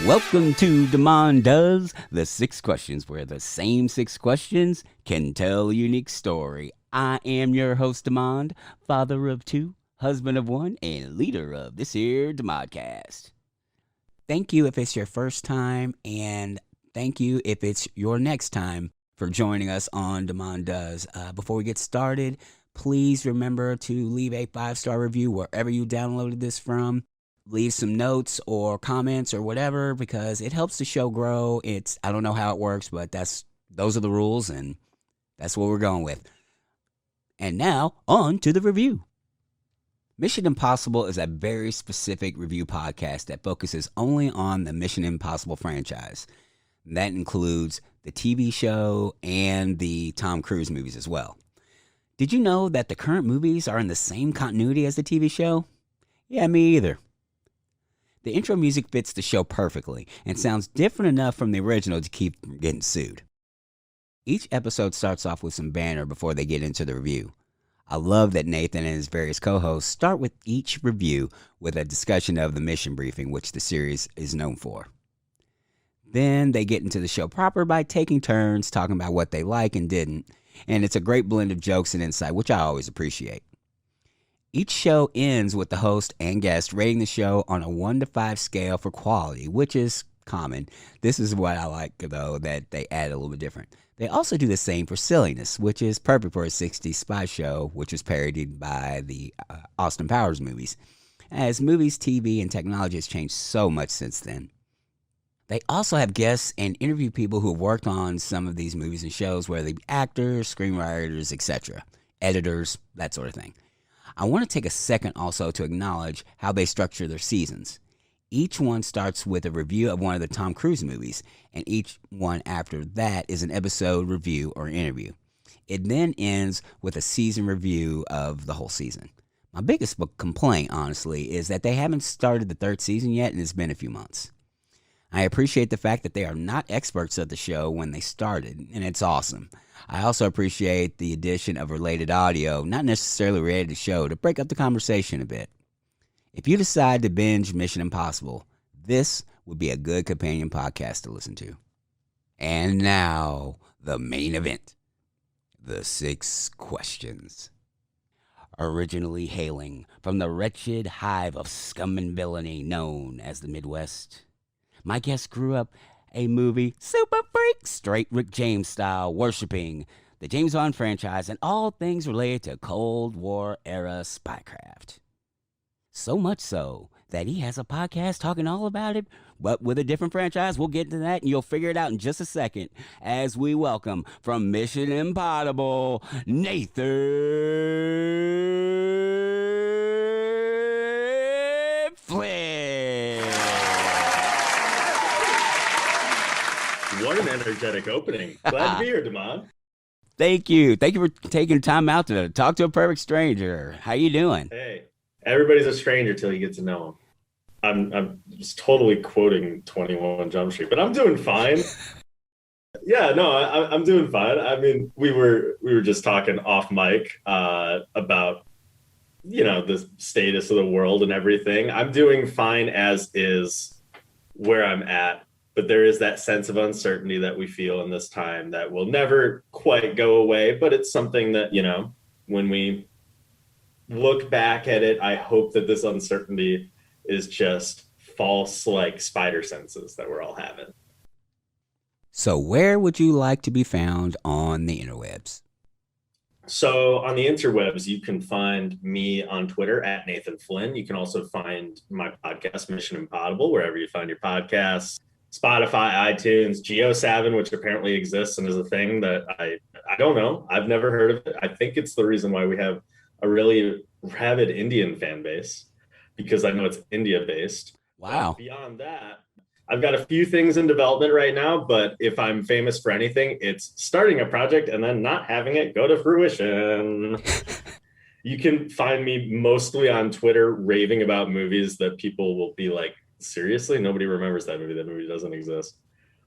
Welcome to Demond Does, the 6 questions where the same 6 questions can tell a unique story. I am your host, Demond, father of 2, husband of 1, and leader of this here Demodcast. Thank you if it's your first time, and thank you if it's your next time for joining us on Demond Does. Before we get started, please remember to leave a 5-star review wherever you downloaded this from. Leave some notes or comments or whatever, because it helps the show grow. I don't know how it works, but those are the rules, and that's what we're going with. And now, on to the review. Mission Impossible is a very specific review podcast that focuses only on the Mission Impossible franchise. That includes the TV show and the Tom Cruise movies as well. Did you know that the current movies are in the same continuity as the TV show? Yeah, me either. The intro music fits the show perfectly and sounds different enough from the original to keep from getting sued. Each episode starts off with some banter before they get into the review. I love that Nathan and his various co-hosts start with each review with a discussion of the mission briefing, which the series is known for. Then they get into the show proper by taking turns talking about what they like and didn't, and it's a great blend of jokes and insight, which I always appreciate. Each show ends with the host and guest rating the show on a 1 to 5 scale for quality, which is common. This is what I like, though, that they add a little bit different. They also do the same for silliness, which is perfect for a 60s spy show, which was parodied by the Austin Powers movies. As movies, TV, and technology has changed so much since then. They also have guests and interview people who have worked on some of these movies and shows, whether they be actors, screenwriters, etc., editors, that sort of thing. I want to take a second also to acknowledge how they structure their seasons. Each one starts with a review of one of the Tom Cruise movies, and each one after that is an episode review or interview. It then ends with a season review of the whole season. My biggest complaint, honestly, is that they haven't started the 3rd season yet, and it's been a few months. I appreciate the fact that they are not experts of the show when they started, and it's awesome. I also appreciate the addition of related audio, not necessarily related to the show, to break up the conversation a bit. If you decide to binge Mission Impossible, this would be a good companion podcast to listen to. And now, the main event. The 6 questions. Originally hailing from the wretched hive of scum and villainy known as the Midwest, my guest grew up a movie super freak, straight Rick James style, worshiping the James Bond franchise and all things related to Cold War era spycraft. So much so that he has a podcast talking all about it, but with a different franchise. We'll get into that, and you'll figure it out in just a second as we welcome from Mission Impossible, Nathan Flynn. What an energetic opening. Glad to be here, Demond. Thank you. Thank you for taking time out to talk to a perfect stranger. How you doing? Hey, everybody's a stranger till you get to know them. I'm just totally quoting 21 Jump Street, but I'm doing fine. Yeah, no, I'm doing fine. I mean, we were just talking off mic about, the status of the world and everything. I'm doing fine as is where I'm at. But there is that sense of uncertainty that we feel in this time that will never quite go away. But it's something that, when we look back at it, I hope that this uncertainty is just false, like spider senses that we're all having. So where would you like to be found on the interwebs? So on the interwebs, you can find me on Twitter at Nathan Flynn. You can also find my podcast, Mission Impodible, wherever you find your podcasts. Spotify, iTunes, Geo7, which apparently exists and is a thing that I don't know. I've never heard of it. I think it's the reason why we have a really rabid Indian fan base, because I know it's India-based. Wow. But beyond that, I've got a few things in development right now, but if I'm famous for anything, it's starting a project and then not having it go to fruition. You can find me mostly on Twitter raving about movies that people will be like, seriously, nobody remembers that movie. That movie doesn't exist,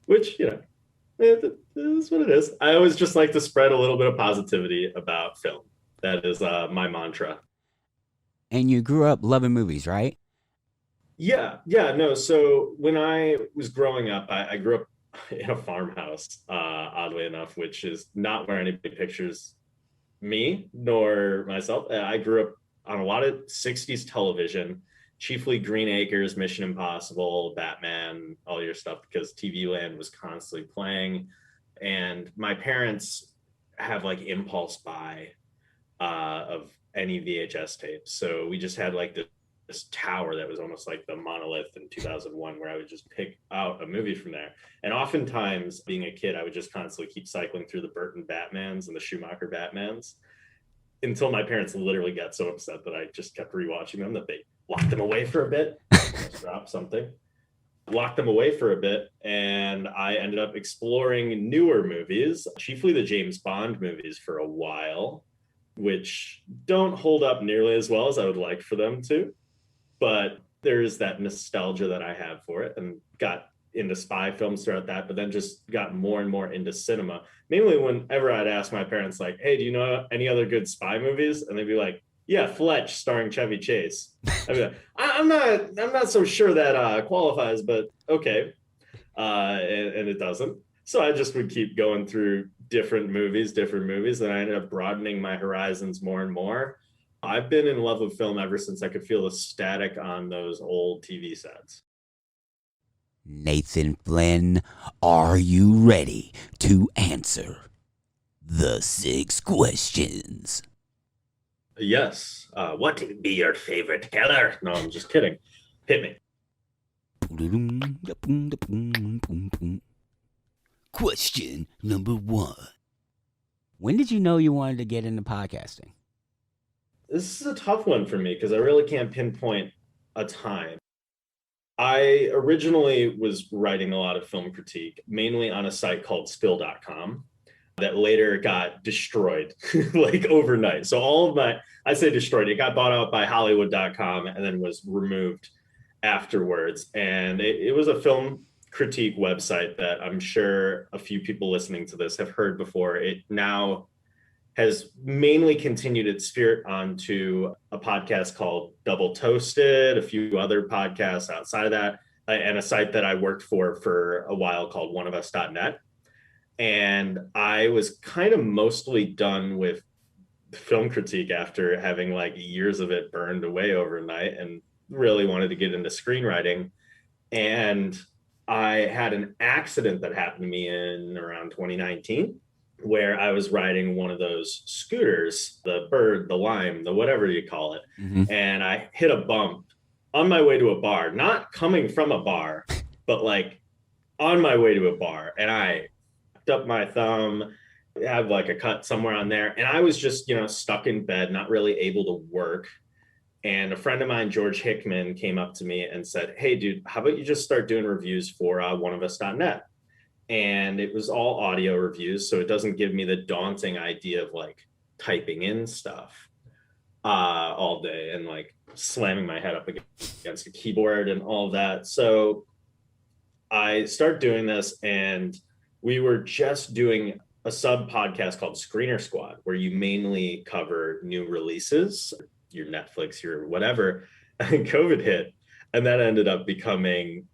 which, it is what it is. I always just like to spread a little bit of positivity about film. That is my mantra. And you grew up loving movies, right? No. So when I was growing up, I grew up in a farmhouse, oddly enough, which is not where anybody pictures me nor myself. I grew up on a lot of 60s television, chiefly Green Acres, Mission Impossible, Batman, all your stuff, because TV Land was constantly playing. And my parents have like impulse buy of any VHS tapes. So we just had like this tower that was almost like the monolith in 2001, where I would just pick out a movie from there. And oftentimes, being a kid, I would just constantly keep cycling through the Burton Batmans and the Schumacher Batmans until my parents literally got so upset that I just kept rewatching them that they locked them away for a bit. Drop something. Locked them away for a bit, and I ended up exploring newer movies, chiefly the James Bond movies, for a while, which don't hold up nearly as well as I would like for them to. But there's that nostalgia that I have for it, and got into spy films throughout that, but then just got more and more into cinema. Mainly whenever I'd ask my parents, like, hey, do you know any other good spy movies? And they'd be like, yeah, Fletch starring Chevy Chase. I'd be like, I'm not so sure that qualifies, but okay. And it doesn't. So I just would keep going through different movies, and I ended up broadening my horizons more and more. I've been in love with film ever since I could feel the static on those old TV sets. Nathan Flynn, are you ready to answer the 6 questions? Yes. What would be your favorite color? No, I'm just kidding. Hit me. Question number 1. When did you know you wanted to get into podcasting? This is a tough one for me because I really can't pinpoint a time. I originally was writing a lot of film critique, mainly on a site called spill.com that later got destroyed like overnight. So I say destroyed, it got bought out by Hollywood.com and then was removed afterwards. And it was a film critique website that I'm sure a few people listening to this have heard before. It now has mainly continued its spirit onto a podcast called Double Toasted, a few other podcasts outside of that, and a site that I worked for a while called oneofus.net. And I was kind of mostly done with film critique after having like years of it burned away overnight, and really wanted to get into screenwriting. And I had an accident that happened to me in around 2019, where I was riding one of those scooters, the Bird, the Lime, the whatever you call it. Mm-hmm. And I hit a bump on my way to a bar, not coming from a bar, but like on my way to a bar. And I fucked up my thumb, had like a cut somewhere on there. And I was just, stuck in bed, not really able to work. And a friend of mine, George Hickman, came up to me and said, hey, dude, how about you just start doing reviews for oneofus.net? And it was all audio reviews, so it doesn't give me the daunting idea of like typing in stuff all day and like slamming my head up against a keyboard and all of that. So I started doing this, and we were just doing a sub podcast called Screener Squad, where you mainly cover new releases, your Netflix, your whatever. And COVID hit, and that ended up becoming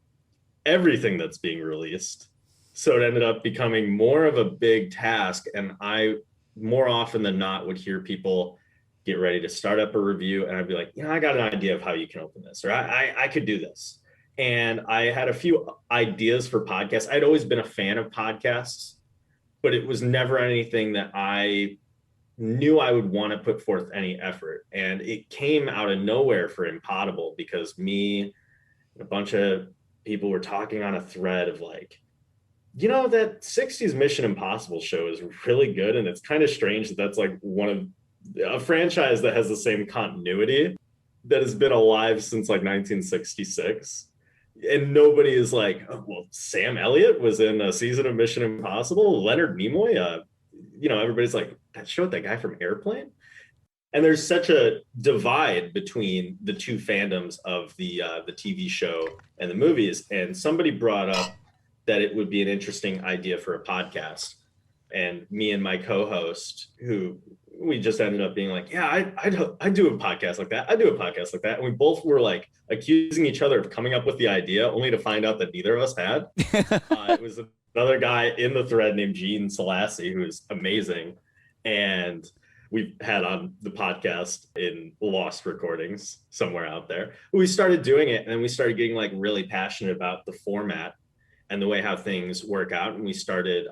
everything that's being released. So it ended up becoming more of a big task. And I, more often than not, would hear people get ready to start up a review. And I'd be like, I got an idea of how you can open this, or I could do this. And I had a few ideas for podcasts. I'd always been a fan of podcasts, but it was never anything that I knew I would want to put forth any effort. And it came out of nowhere for Impodible, because me and a bunch of people were talking on a thread of like, that 60s Mission Impossible show is really good. And it's kind of strange that that's like one of a franchise that has the same continuity, that has been alive since like 1966. And nobody is like, oh, well, Sam Elliott was in a season of Mission Impossible. Leonard Nimoy, everybody's like, that showed that guy from Airplane. And there's such a divide between the two fandoms of the TV show and the movies. And somebody brought up that it would be an interesting idea for a podcast. And me and my co-host, who we just ended up being like, yeah, I do a podcast like that. I do a podcast like that. And we both were like accusing each other of coming up with the idea, only to find out that neither of us had. It was another guy in the thread named Gene Selassie, who's amazing. And we've had on the podcast in lost recordings somewhere out there. We started doing it, and then we started getting like really passionate about the format and the way how things work out. And we started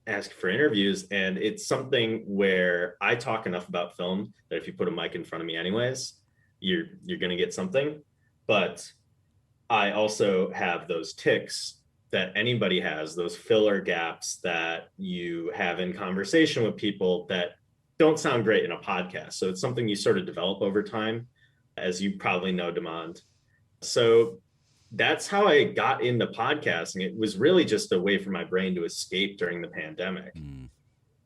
asking for interviews. And it's something where I talk enough about film that if you put a mic in front of me anyways, you're going to get something. But I also have those tics that anybody has, those filler gaps that you have in conversation with people that don't sound great in a podcast. So it's something you sort of develop over time, as you probably know, Demand. So that's how I got into podcasting. It was really just a way for my brain to escape during the pandemic.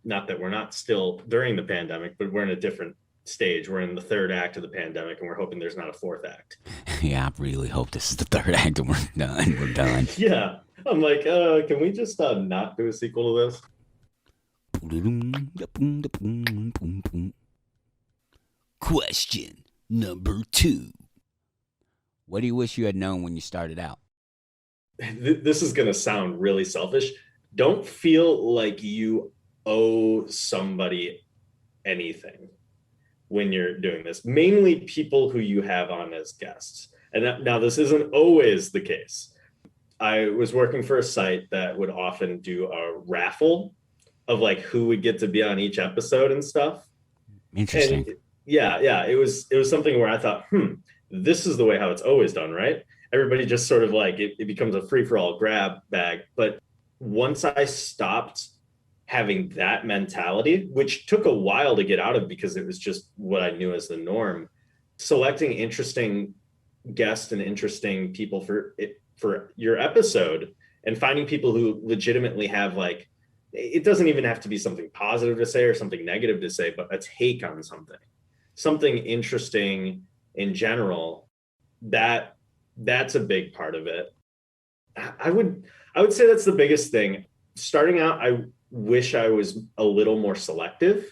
Not that we're not still during the pandemic, but we're in a different stage. We're in the third act of the pandemic, and we're hoping there's not a fourth act. Yeah, I really hope this is the third act and we're done. We're done. Yeah. I'm like, can we just not do a sequel to this? Question number 2. What do you wish you had known when you started out? This is going to sound really selfish. Don't feel like you owe somebody anything when you're doing this. Mainly people who you have on as guests. And now this isn't always the case. I was working for a site that would often do a raffle of like who would get to be on each episode and stuff. Interesting. And yeah. It was something where I thought, this is the way how it's always done, right? Everybody just sort of like, it becomes a free-for-all grab bag. But once I stopped having that mentality, which took a while to get out of because it was just what I knew as the norm, selecting interesting guests and interesting people for your episode and finding people who legitimately have like, it doesn't even have to be something positive to say or something negative to say, but a take on something interesting in general, that's a big part of it. I would say that's the biggest thing. Starting out, I wish I was a little more selective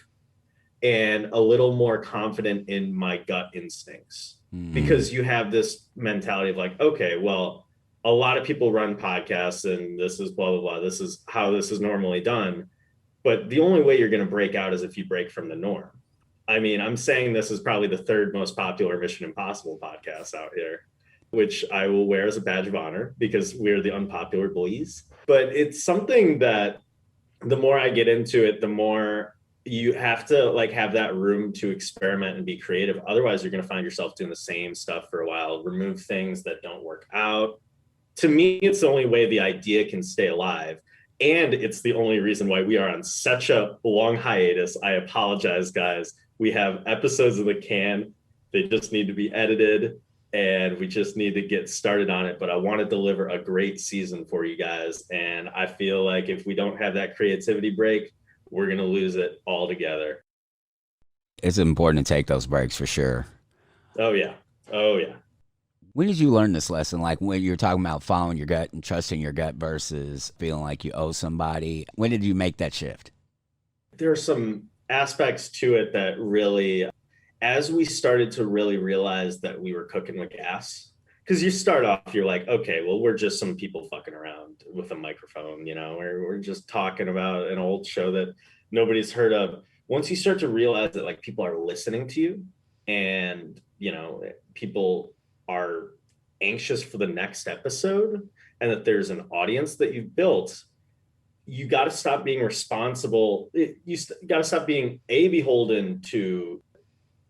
and a little more confident in my gut instincts, because you have this mentality of like, okay, well, a lot of people run podcasts and this is blah, blah, blah. This is how this is normally done. But the only way you're going to break out is if you break from the norm. I mean, I'm saying this is probably the third most popular Mission Impossible podcast out here, which I will wear as a badge of honor because we're the unpopular boys. But it's something that the more I get into it, the more you have to like have that room to experiment and be creative. Otherwise, you're going to find yourself doing the same stuff for a while, remove things that don't work out. To me, it's the only way the idea can stay alive. And it's the only reason why we are on such a long hiatus. I apologize, guys. We have episodes in the can. They just need to be edited, and we just need to get started on it. But I want to deliver a great season for you guys. And I feel like if we don't have that creativity break, we're going to lose it altogether. It's important to take those breaks for sure. Oh, yeah. When did you learn this lesson? Like when you're talking about following your gut and trusting your gut versus feeling like you owe somebody. When did you make that shift? There are some aspects to it that really, as we started to really realize that we were cooking with gas, because you start off, you're like, okay, well, we're just some people fucking around with a microphone, you know, we're just talking about an old show that nobody's heard of. Once you start to realize that like people are listening to you and, you know, people are anxious for the next episode and that there's an audience that you've built, you got to stop being responsible. You got to stop being beholden to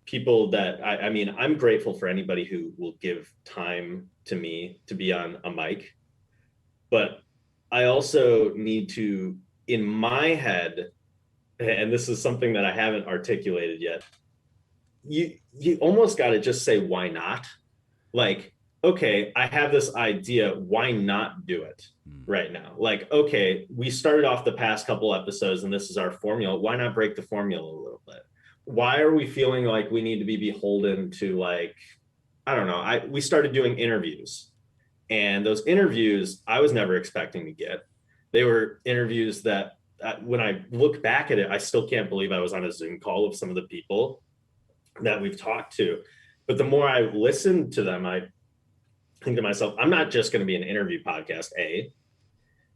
people that I mean, I'm grateful for anybody who will give time to me to be on a mic, but I also need to, in my head, and this is something that I haven't articulated yet, you almost got to just say, why not? Like, okay, I have this idea, why not do it right now? Like, okay, we started off the past couple episodes and this is our formula. Why not break the formula a little bit? Why are we feeling like we need to be beholden to, like, I don't know. We started doing interviews, and those interviews I was never expecting to get. They were interviews that when I look back at it, I still can't believe I was on a Zoom call with some of the people that we've talked to. But the more I listen to them, I think to myself, I'm not just going to be an interview podcast, A.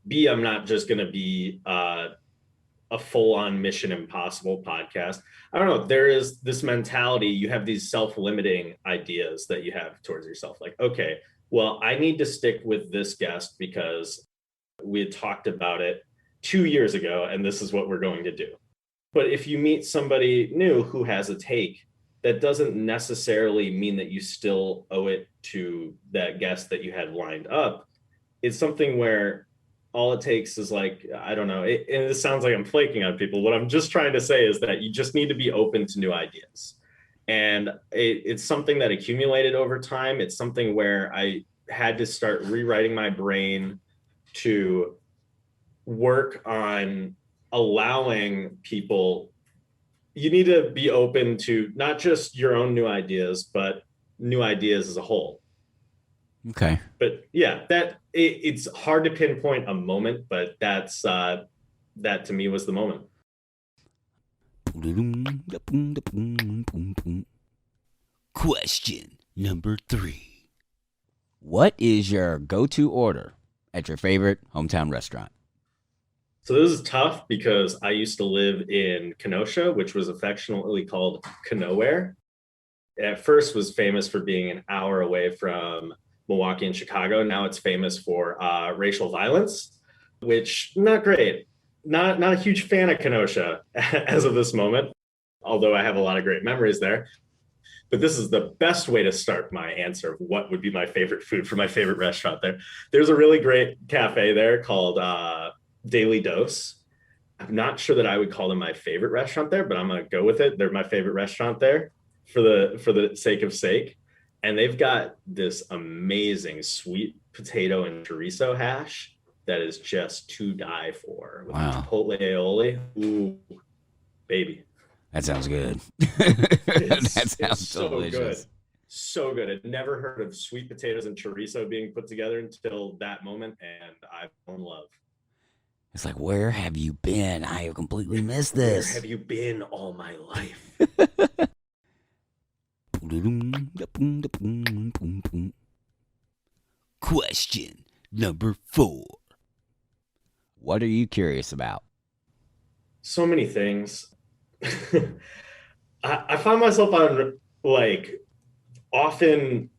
B, I'm not just going to be a full-on Mission Impossible podcast. I don't know. There is this mentality. You have these self-limiting ideas that you have towards yourself. Like, okay, well, I need to stick with this guest because we had talked about it 2 years ago, and this is what we're going to do. But if you meet somebody new who has a take, that doesn't necessarily mean that you still owe it to that guest that you had lined up. It's something where all it takes is like, I don't know, and it sounds like I'm flaking on people. What I'm just trying to say is that you just need to be open to new ideas. And it's something that accumulated over time. It's something where I had to start rewriting my brain to work on allowing people. You need to be open to not just your own new ideas, but new ideas as a whole. Okay. But yeah, it's hard to pinpoint a moment, but that to me was the moment. Question number 3. What is your go-to order at your favorite hometown restaurant? So this is tough because I used to live in Kenosha, which was affectionately called Kenowhere. At first was famous for being an hour away from Milwaukee and Chicago. Now it's famous for racial violence, which not great. Not a huge fan of Kenosha as of this moment, although I have a lot of great memories there. But this is the best way to start my answer of what would be my favorite food for my favorite restaurant there. There's a really great cafe there called Daily Dose. I'm not sure that I would call them my favorite restaurant there, but I'm going to go with it. They're my favorite restaurant there for the sake of sake. And they've got this amazing sweet potato and chorizo hash that is just to die for. With chipotle aioli. Ooh, baby. That sounds good. That sounds so delicious. Good. So good. I'd never heard of sweet potatoes and chorizo being put together until that moment, and I fell in love. It's like, where have you been? I have completely missed this. Where have you been all my life? Question number 4. What are you curious about? So many things. I find myself on like often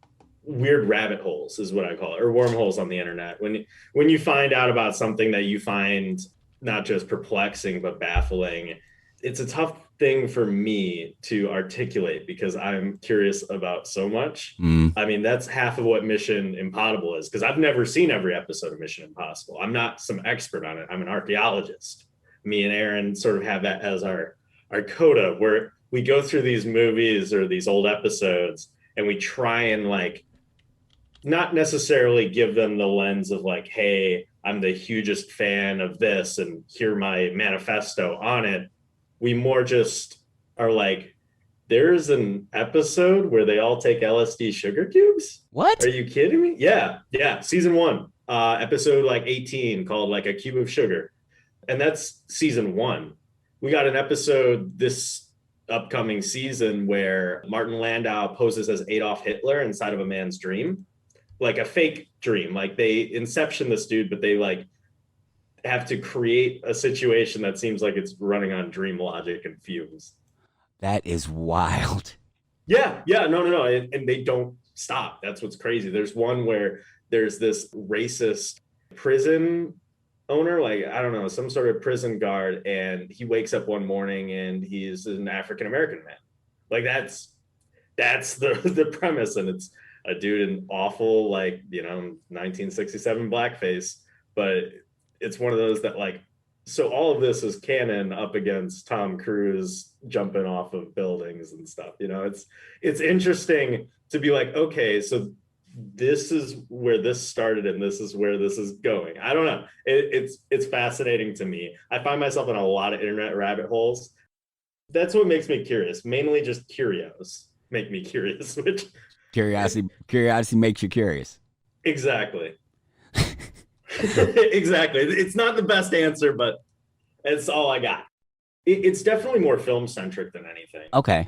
weird rabbit holes is what I call it, or wormholes on the internet. When you find out about something that you find not just perplexing but baffling, it's a tough thing for me to articulate because I'm curious about so much. I mean, that's half of what Mission Impossible is, because I've never seen every episode of Mission Impossible. I'm not some expert on it. I'm an archeologist. Me and Aaron sort of have that as our coda, where we go through these movies or these old episodes and we try and like not necessarily give them the lens of like, hey, I'm the hugest fan of this and here my manifesto on it. We more just are like, there's an episode where they all take LSD sugar cubes. What? Are you kidding me? Yeah. Season 1, episode like 18, called like A Cube of Sugar. And that's season 1. We got an episode this upcoming season where Martin Landau poses as Adolf Hitler inside of a man's dream, like a fake dream. Like they inception this dude, but they like have to create a situation that seems like it's running on dream logic and fumes. That is wild. Yeah, no. And they don't stop. That's what's crazy. There's one where there's this racist prison owner, like, I don't know, some sort of prison guard, and he wakes up one morning and he's an African-American man. Like that's the premise. And it's a dude in awful, like, 1967 blackface, but it's one of those that like, so all of this is canon up against Tom Cruise jumping off of buildings and stuff. It's interesting to be like, okay, so this is where this started and this is where this is going. I don't know. It's fascinating to me. I find myself in a lot of internet rabbit holes. That's what makes me curious. Mainly just curios make me curious. Which Curiosity makes you curious. Exactly. Exactly. It's not the best answer, but It's all I got. It's definitely more film centric than anything. Okay.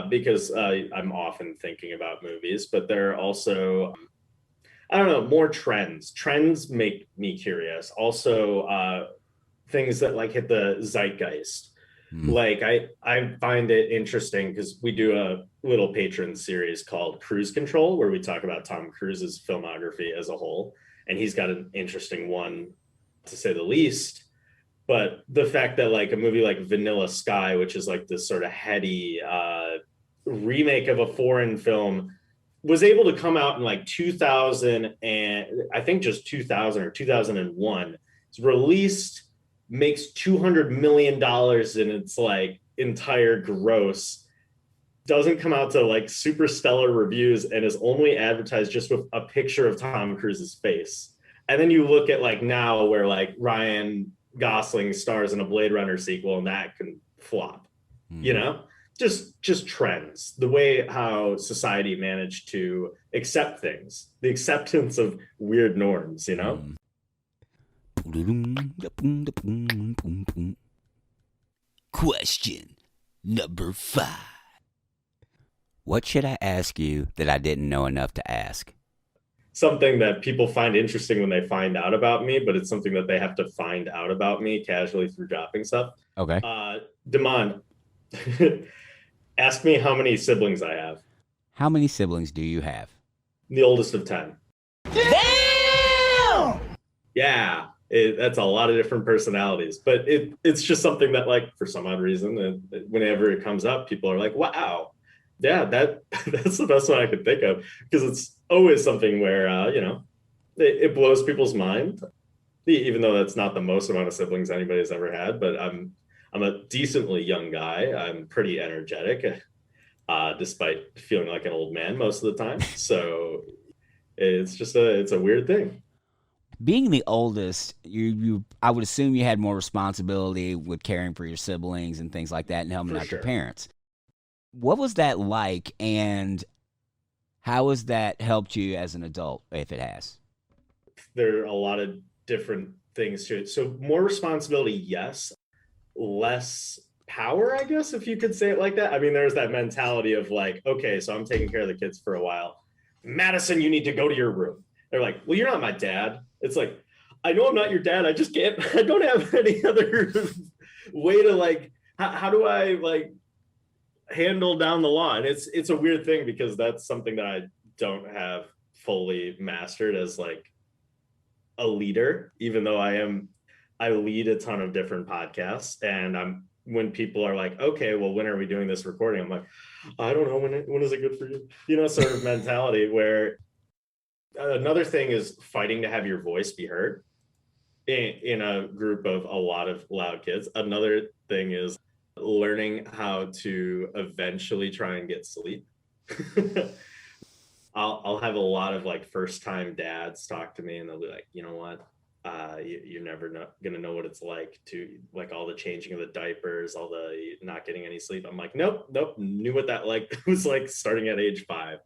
Because I'm often thinking about movies, but there are also, I don't know, more trends. Trends make me curious. Also, things that like hit the zeitgeist. Like I find it interesting because we do a little patron series called Cruise Control, where we talk about Tom Cruise's filmography as a whole, and he's got an interesting one, to say the least. But the fact that like a movie like Vanilla Sky, which is like this sort of heady remake of a foreign film, was able to come out in like 2000, and I think just 2000 or 2001. It's released, makes $200 million in its like entire gross, doesn't come out to like super stellar reviews, and is only advertised just with a picture of Tom Cruise's face. And then you look at like now where like Ryan Gosling stars in a Blade Runner sequel, and that can flop, you know? Just trends, the way how society managed to accept things, the acceptance of weird norms, you know? Question number 5. What should I ask you that I didn't know enough to ask? Something that people find interesting when they find out about me, but it's something that they have to find out about me casually through dropping stuff. Okay. Damon, ask me how many siblings I have. How many siblings do you have? The oldest of 10. Damn! Yeah, that's a lot of different personalities, but it's just something that, like, for some odd reason, whenever it comes up, people are like, wow, yeah, that's the best one I could think of, because it's always something where, you know, it blows people's mind, even though that's not the most amount of siblings anybody's ever had. But I'm a decently young guy. I'm pretty energetic, despite feeling like an old man most of the time. So it's a weird thing. Being the oldest, I would assume you had more responsibility with caring for your siblings and things like that, and helping out your parents. What was that like, and how has that helped you as an adult, if it has? There are a lot of different things to it. So more responsibility, yes. Less power, I guess, if you could say it like that. I mean, there's that mentality of like, okay, so I'm taking care of the kids for a while. Madison, you need to go to your room. They're like, well, you're not my dad. It's like, I know I'm not your dad. I just can't, I don't have any other way to like, how do I like handle down the law? And it's a weird thing, because that's something that I don't have fully mastered as like a leader, even though I lead a ton of different podcasts. And when people are like, okay, well, when are we doing this recording? I'm like, I don't know, when is it good for you? You know, sort of mentality. Where another thing is fighting to have your voice be heard in a group of a lot of loud kids. Another thing is learning how to eventually try and get sleep. I'll have a lot of like first time dads talk to me, and they'll be like, you know what? You're never gonna know what it's like to like all the changing of the diapers, all the not getting any sleep. I'm like, nope, knew what that like was like starting at age 5.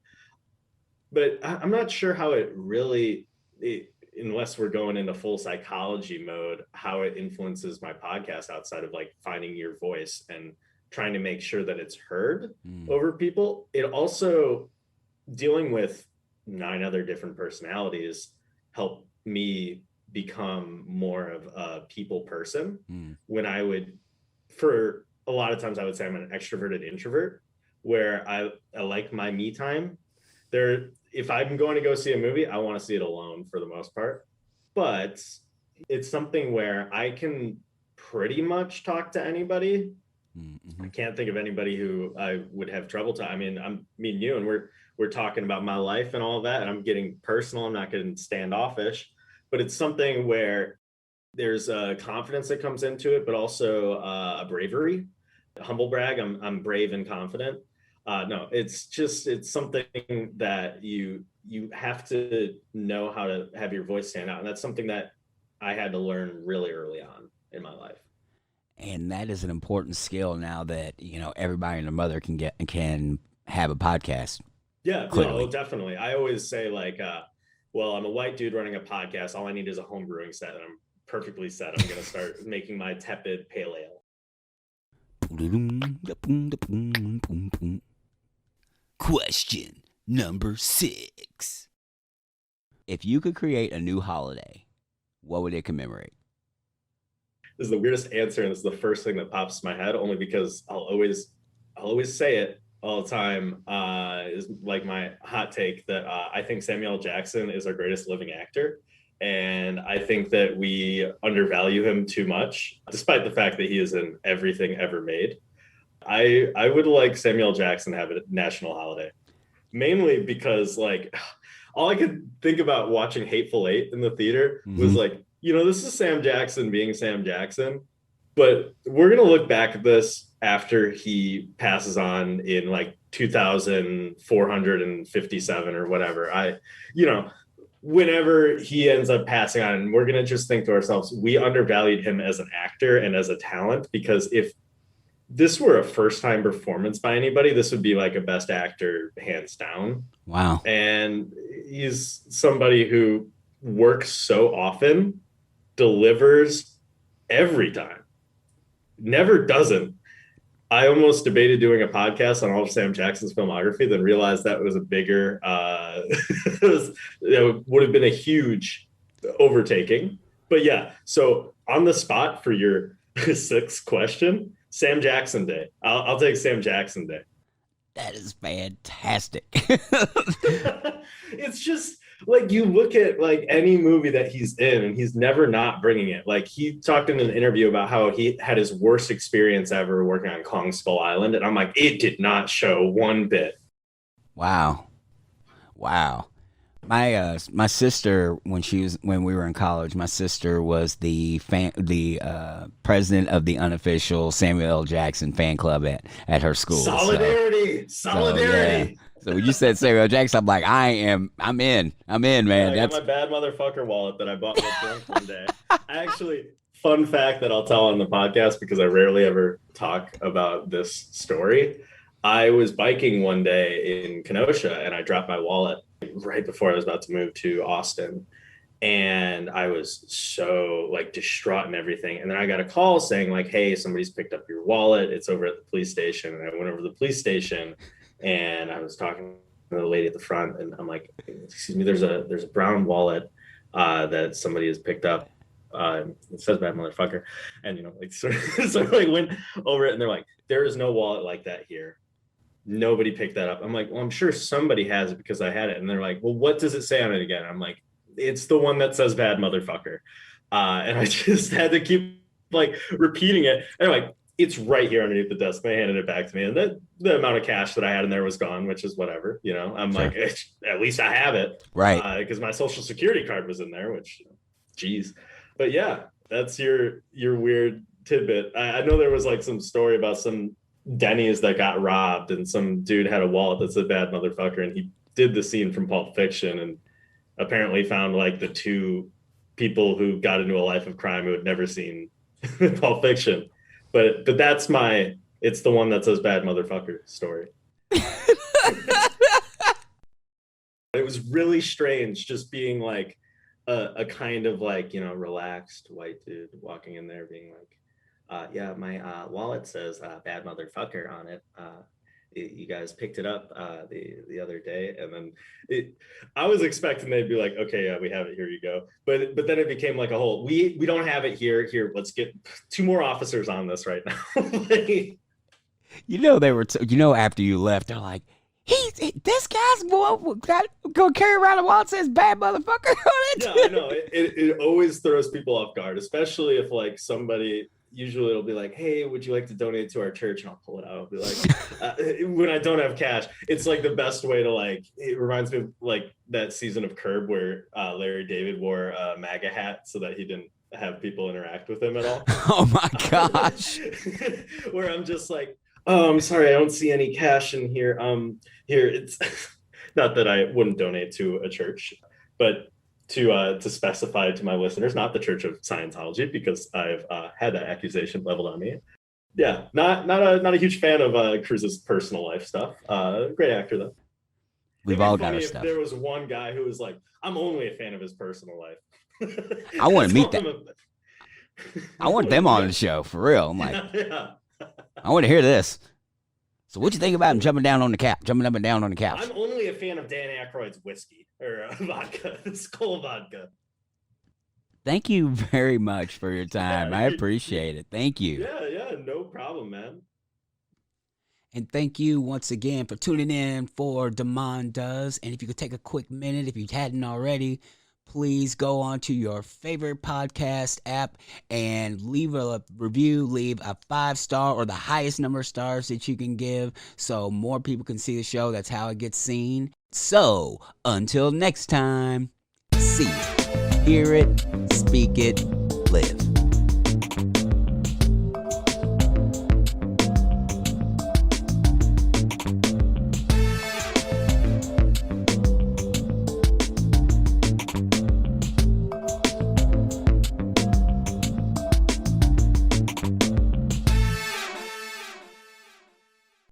But I'm not sure how it really, unless we're going into full psychology mode, how it influences my podcast outside of like finding your voice and trying to make sure that it's heard over people. It also, dealing with 9 other different personalities, helped me become more of a people person. When I would, for a lot of times I would say I'm an extroverted introvert, where I like my me time. If I'm going to go see a movie, I want to see it alone for the most part, but it's something where I can pretty much talk to anybody. I can't think of anybody who I would have trouble to. I mean, I'm me and you, and we're talking about my life and all of that, and I'm getting personal. I'm not getting standoffish, but it's something where there's a confidence that comes into it, but also a bravery, humble brag. I'm brave and confident. No, it's something that you have to know how to have your voice stand out. And that's something that I had to learn really early on in my life. And that is an important skill now that, you know, everybody and their mother can have a podcast. Yeah, no, definitely. I always say like, well, I'm a white dude running a podcast. All I need is a home brewing set, and I'm perfectly set. I'm going to start making my tepid pale ale. Question number 6. If you could create a new holiday, what would it commemorate? This is the weirdest answer, and this is the first thing that pops in my head, only because I'll always say it all the time. Is like my hot take that I think Samuel L. Jackson is our greatest living actor, and I think that we undervalue him too much, despite the fact that he is in everything ever made. I would like Samuel L. Jackson to have a national holiday, mainly because like all I could think about watching Hateful Eight in the theater was like, this is Sam Jackson being Sam Jackson, but we're going to look back at this after he passes on in like 2457 or whatever. Whenever he ends up passing on, we're going to just think to ourselves, we undervalued him as an actor and as a talent, because if this were a first-time performance by anybody, this would be like a best actor hands down. Wow. And he's somebody who works so often, delivers every time, never doesn't. I almost debated doing a podcast on all of Sam Jackson's filmography, then realized that was a bigger, it would have been a huge overtaking. But yeah, so on the spot for your 6th question, Sam Jackson Day. I'll take Sam Jackson Day. That is fantastic. It's just like you look at like any movie that he's in and he's never not bringing it. Like he talked in an interview about how he had his worst experience ever working on Kong Skull Island. And I'm like, it did not show one bit. Wow. My sister, when we were in college, my sister was the president of the unofficial Samuel L. Jackson fan club at her school. Solidarity. So, yeah. So when you said Samuel Jackson, I'm like, I'm in, man. I got my bad motherfucker wallet that I bought with drunk one day. Fun fact that I'll tell on the podcast, because I rarely ever talk about this story. I was biking one day in Kenosha and I dropped my wallet right before I was about to move to Austin. And I was so like distraught and everything. And then I got a call saying like, hey, somebody's picked up your wallet. It's over at the police station. And I went over to the police station and I was talking to the lady at the front, and I'm like, excuse me, there's a brown wallet that somebody has picked up. It says bad motherfucker. And, so I went over it and they're like, there is no wallet like that here. Nobody picked that up. I'm like, well, I'm sure somebody has it because I had it. And they're like, well, what does it say on it again? I'm like, it's the one that says bad motherfucker. And I just had to keep like repeating it. And I'm like, it's right here underneath the desk. They handed it back to me. And the amount of cash that I had in there was gone, which is whatever, I'm sure. Like, at least I have it. Right. Because my social security card was in there, which, geez. But yeah, that's your weird tidbit. I know there was like some story about some Denny's that got robbed and some dude had a wallet that said bad motherfucker, and he did the scene from Pulp Fiction and apparently found like the 2 people who got into a life of crime who had never seen Pulp Fiction. But that's it's the one that says bad motherfucker story. It was really strange just being like a kind of like, relaxed white dude walking in there being like, yeah, my wallet says bad motherfucker on it. You guys picked it up the other day. And then I was expecting they'd be like, okay, yeah, we have it, here you go. But then it became like a whole, we don't have it here, let's get 2 more officers on this right now. Like, they were, after you left, they're like, this guy's gonna carry around a wallet that says bad motherfucker on it. Yeah, I know. It always throws people off guard, especially if like somebody, usually it'll be like, hey, would you like to donate to our church? And I'll pull it out. I'll be like, when I don't have cash, it's like the best way to like, it reminds me of like that season of Curb where Larry David wore a MAGA hat so that he didn't have people interact with him at all. Oh my gosh. Where I'm just like, oh, I'm sorry, I don't see any cash in here. Here, it's not that I wouldn't donate to a church, but to specify to my listeners, not the Church of Scientology, because I've had that accusation leveled on me. Yeah, not a huge fan of Cruz's personal life stuff. Great actor though. We've all got our stuff. There was one guy who was like, I'm only a fan of his personal life. I want to meet that. I want them on the show for real. I'm like, Yeah. I want to hear this. So what you think about him jumping down on the couch, jumping up and down on the couch? I'm only a fan of Dan Aykroyd's whiskey or vodka, Skull vodka. Thank you very much for your time. I appreciate it. Thank you. Yeah, no problem, man. And thank you once again for tuning in for Damon Does. And if you could take a quick minute, if you hadn't already, please go on to your favorite podcast app and leave a review, leave a 5-star or the highest number of stars that you can give so more people can see the show. That's how it gets seen. So until next time, see it, hear it, speak it, live.